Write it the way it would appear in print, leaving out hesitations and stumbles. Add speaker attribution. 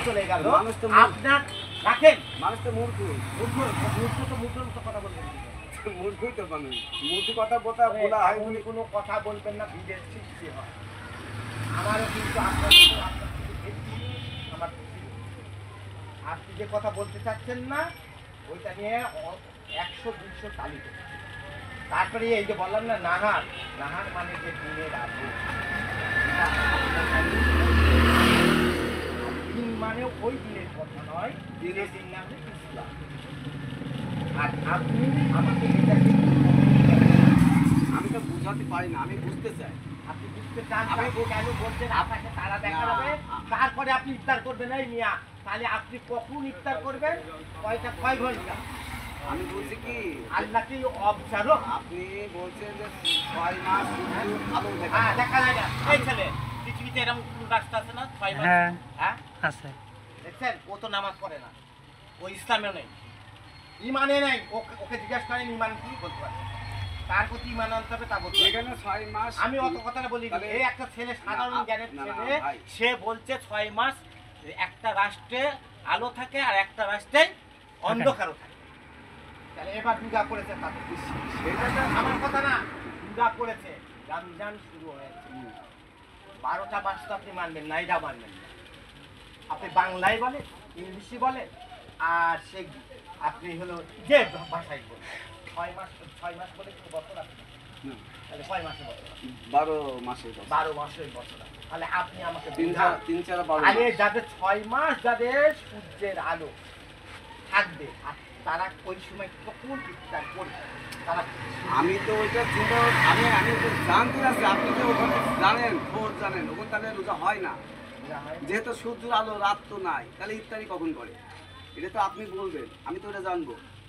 Speaker 1: চলে গেল
Speaker 2: মানুষ তো
Speaker 1: আপনার রাখেন
Speaker 2: মানুষ তো মূর্খ
Speaker 1: মূর্খর মতো কথা বলবেন
Speaker 2: মূর্খই তো মানুষ মূর্খ কথা বলা হয়
Speaker 1: উনি কোনো কথা বলবেন না বিদেশ সৃষ্টি হয় আমারও কিন্তু আপনার মতো আপনার থেকে বেশি আমার খুশি হচ্ছে। আপনি যে কথা বলতে চাচ্ছেন না ওইটা নিয়ে 100-200 তালিকা তারপরে এই যে বললাম না নাহার নাহার মানে যে দিনের আলো এটা আপনার কাছে দিন মানে ওই দিনের কথা নয় দিনের দিন নাম ইসলাম আর আপনি আমাকে এটা
Speaker 2: আমি তো বুঝাতে পারি না আমি বুঝতে চাই
Speaker 1: আপনি বুঝতে চান আমি কেন বলছেন আপনাকে তারা দেখা যাবে তারপরে আপনি ইফতার করবেন এই মিয়া তাহলে আপনি কখন ইফতার করবেন কয় ঘন্টা
Speaker 2: আমি বলছি কি
Speaker 1: আল্লাহ কি অবজারক
Speaker 2: আপনি বলছেন যে 6 মাস ভালো
Speaker 1: হ্যাঁ দেখা যায় না এই ছেলে পৃথিবীতে এরকম কোন রাস্তা আছে না 6 মাস হ্যাঁ
Speaker 3: আছে
Speaker 1: দেখছেন ও তো নামাজ পড়ে না ও ইসলামে নেই ইমানে নেই ওকে জিজ্ঞাসা করেন ইমান কি বলতে পারে তার প্রতি ইমান আনতে হবে তা বলতে
Speaker 2: এখানে 6 মাস
Speaker 1: আমি অত কথাটা বলি এই একটা ছেলে সাধারণ জ্ঞানের ছেলে সে বলছে 6 মাস একটা রাষ্ট্রে আলো থাকে আর একটা রাষ্ট্রে অন্ধকারও থাকে তাহলে এবার পূজা করেছে তাতে সেটা তো আমার কথা না পূজা করেছে রমজান শুরু হয়েছে 12টা মাস তো আপনি মানবেন না এটা মানবেন না আপনি বাংলায় বলেন ইংলিশে বলেন আর সে আপনি হলো যে ভাষায় বলেন 6 মাস বলে কি বছর আছে তাহলে 6 মাসে বছর
Speaker 2: 12 মাসে
Speaker 1: 12 মাসের বছর আছে তাহলে আপনি আমাকে
Speaker 2: 3-4
Speaker 1: আরে যাদের 6 মাস যাদের সূর্যের আলো থাকবে আর তারা ওই সময় কখন ইফতার করবে তারা
Speaker 2: আমি তো ওইটা চিন্তা আমি তো জানতে আছি আপনি তো ওখানে জানেন খোঁজ জানেন ওখানে তাহলে রোজা হয় না যেহেতু সূর্যের আলো রাত তো নাই তাহলে ইফতারি কখন করে এটা তো আপনি বলবেন আমি তো ওটা জানবো